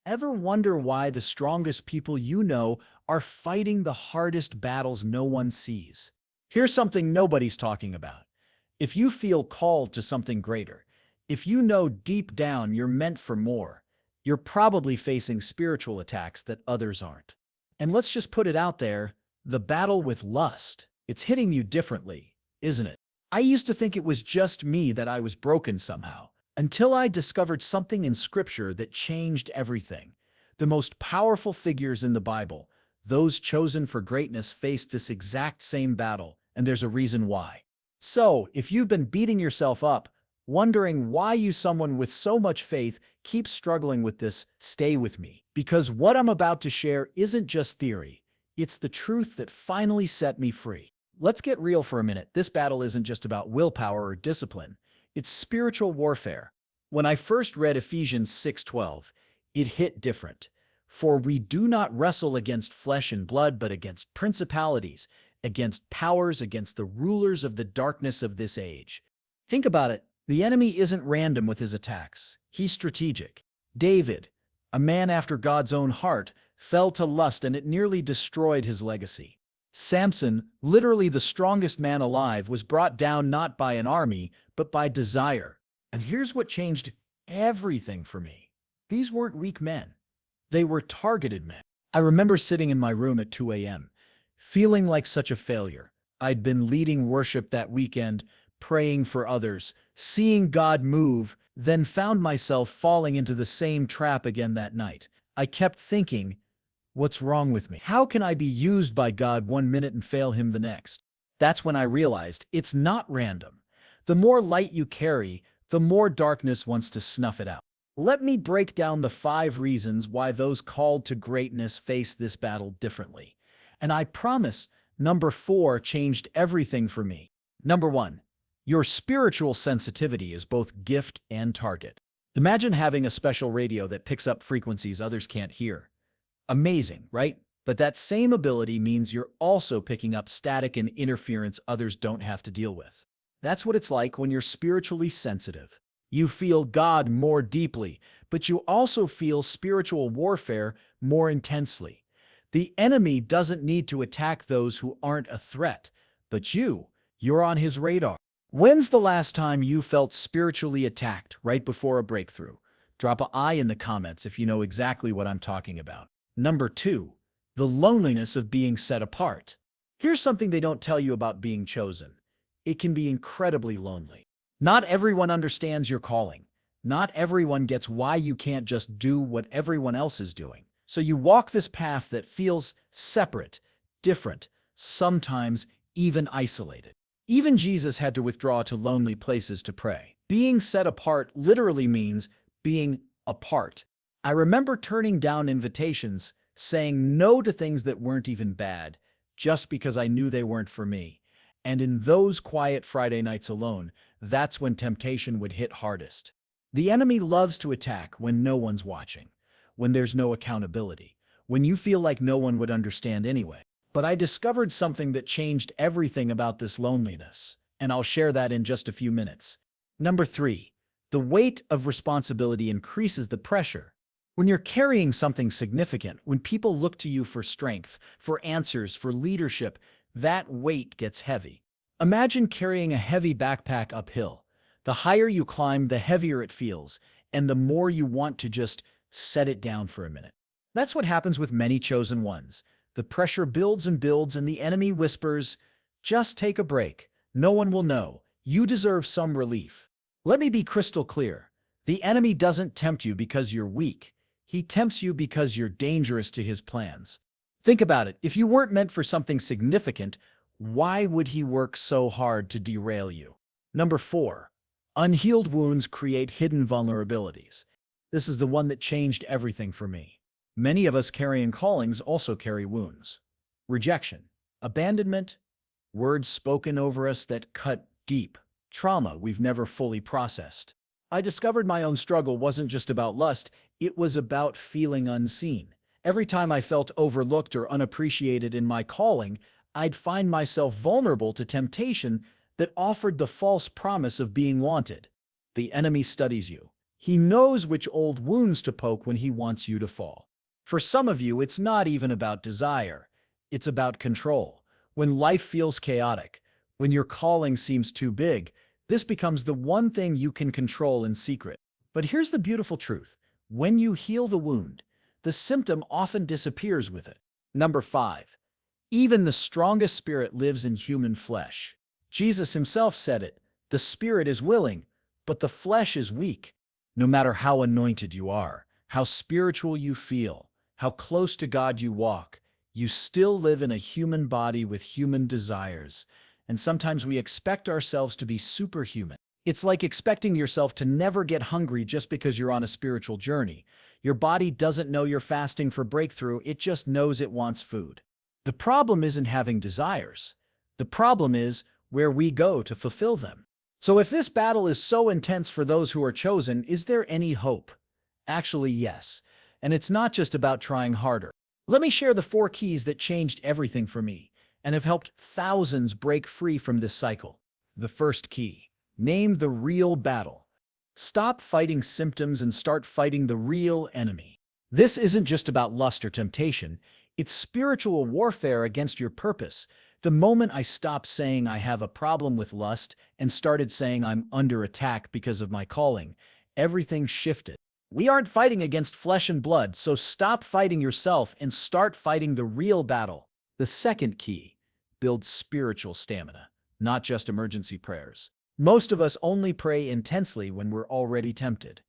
Ever wonder why the strongest people you know are fighting the hardest battles no one sees? Here's something nobody's talking about. If you feel called to something greater, if you know deep down you're meant for more, you're probably facing spiritual attacks that others aren't. And let's just put it out there, the battle with lust, it's hitting you differently, isn't it? I used to think it was just me that I was broken somehow, until I discovered something in Scripture that changed everything. The most powerful figures in the Bible, those chosen for greatness, faced this exact same battle, and there's a reason why. So, if you've been beating yourself up, wondering why you, someone with so much faith, keeps struggling with this, stay with me. Because what I'm about to share isn't just theory, it's the truth that finally set me free. Let's get real for a minute. This battle isn't just about willpower or discipline. It's spiritual warfare. When I first read Ephesians 6:12, it hit different. For we do not wrestle against flesh and blood, but against principalities, against powers, against the rulers of the darkness of this age. Think about it. The enemy isn't random with his attacks. He's strategic. David, a man after God's own heart, fell to lust and it nearly destroyed his legacy. Samson, literally the strongest man alive, was brought down not by an army, but by desire. And here's what changed everything for me. These weren't weak men. They were targeted men. I remember sitting in my room at 2 a.m., feeling like such a failure. I'd been leading worship that weekend, praying for others, seeing God move, then found myself falling into the same trap again that night. I kept thinking, what's wrong with me? How can I be used by God one minute and fail him the next? That's when I realized it's not random. The more light you carry, the more darkness wants to snuff it out. Let me break down the 5 reasons why those called to greatness face this battle differently. And I promise, number 4 changed everything for me. Number 1, your spiritual sensitivity is both gift and target. Imagine having a special radio that picks up frequencies others can't hear. Amazing, right? But that same ability means you're also picking up static and interference others don't have to deal with. That's what it's like when you're spiritually sensitive. You feel God more deeply, but you also feel spiritual warfare more intensely. The enemy doesn't need to attack those who aren't a threat, but you're on his radar. When's the last time you felt spiritually attacked right before a breakthrough? Drop an I in the comments if you know exactly what I'm talking about. Number 2, the loneliness of being set apart. Here's something they don't tell you about being chosen. It can be incredibly lonely. Not everyone understands your calling. Not everyone gets why you can't just do what everyone else is doing. So you walk this path that feels separate, different, sometimes even isolated. Even Jesus had to withdraw to lonely places to pray. Being set apart literally means being apart. I remember turning down invitations, saying no to things that weren't even bad, just because I knew they weren't for me. And in those quiet Friday nights alone, that's when temptation would hit hardest. The enemy loves to attack when no one's watching, when there's no accountability, when you feel like no one would understand anyway. But I discovered something that changed everything about this loneliness, and I'll share that in just a few minutes. Number 3, the weight of responsibility increases the pressure. When you're carrying something significant, when people look to you for strength, for answers, for leadership, that weight gets heavy. Imagine carrying a heavy backpack uphill. The higher you climb, the heavier it feels, and the more you want to just set it down for a minute. That's what happens with many chosen ones. The pressure builds and builds, and the enemy whispers, just take a break. No one will know. You deserve some relief. Let me be crystal clear. The enemy doesn't tempt you because you're weak. He tempts you because you're dangerous to his plans. Think about it. If you weren't meant for something significant, why would he work so hard to derail you? Number 4, unhealed wounds create hidden vulnerabilities. This is the one that changed everything for me. Many of us carrying callings also carry wounds. Rejection, abandonment, words spoken over us that cut deep, trauma we've never fully processed. I discovered my own struggle wasn't just about lust, it was about feeling unseen. Every time I felt overlooked or unappreciated in my calling, I'd find myself vulnerable to temptation that offered the false promise of being wanted. The enemy studies you. He knows which old wounds to poke when he wants you to fall. For some of you, it's not even about desire. It's about control. When life feels chaotic, when your calling seems too big, this becomes the one thing you can control in secret. But here's the beautiful truth. When you heal the wound, the symptom often disappears with it. Number 5. Even the strongest spirit lives in human flesh. Jesus himself said it. The spirit is willing, but the flesh is weak. No matter how anointed you are, how spiritual you feel, how close to God you walk, you still live in a human body with human desires. And sometimes we expect ourselves to be superhuman. It's like expecting yourself to never get hungry just because you're on a spiritual journey. Your body doesn't know you're fasting for breakthrough, it just knows it wants food. The problem isn't having desires. The problem is where we go to fulfill them. So if this battle is so intense for those who are chosen, is there any hope? Actually, yes. And it's not just about trying harder. Let me share the 4 keys that changed everything for me and have helped thousands break free from this cycle. The first key: name the real battle. Stop fighting symptoms and start fighting the real enemy. This isn't just about lust or temptation. It's spiritual warfare against your purpose. The moment I stopped saying I have a problem with lust and started saying I'm under attack because of my calling, everything shifted. We aren't fighting against flesh and blood, so stop fighting yourself and start fighting the real battle. The second key: build spiritual stamina, not just emergency prayers. Most of us only pray intensely when we're already tempted.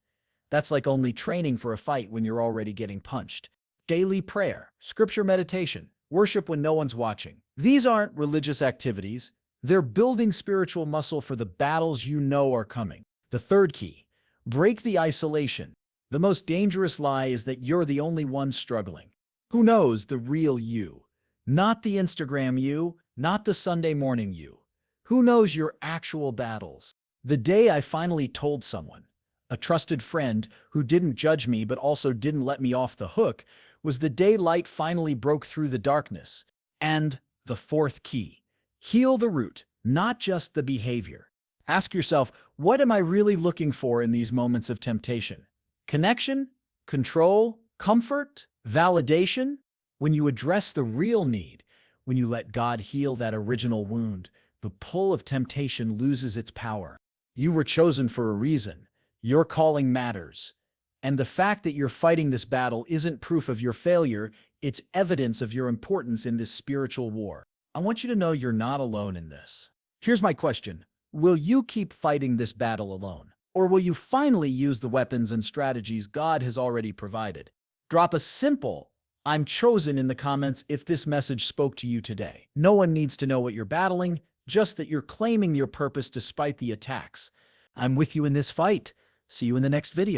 That's like only training for a fight when you're already getting punched. Daily prayer, scripture meditation, worship when no one's watching. These aren't religious activities. They're building spiritual muscle for the battles you know are coming. The third key: break the isolation. The most dangerous lie is that you're the only one struggling. Who knows the real you? Not the Instagram you, not the Sunday morning you. Who knows your actual battles? The day I finally told someone, a trusted friend who didn't judge me but also didn't let me off the hook, was the day light finally broke through the darkness. And the fourth key: heal the root, not just the behavior. Ask yourself, what am I really looking for in these moments of temptation? Connection? Control? Comfort? Validation? When you address the real need, when you let God heal that original wound, the pull of temptation loses its power. You were chosen for a reason. Your calling matters. And the fact that you're fighting this battle isn't proof of your failure, it's evidence of your importance in this spiritual war. I want you to know you're not alone in this. Here's my question: will you keep fighting this battle alone? Or will you finally use the weapons and strategies God has already provided? Drop a simple "I'm chosen" in the comments if this message spoke to you today. No one needs to know what you're battling, just that you're claiming your purpose despite the attacks. I'm with you in this fight. See you in the next video.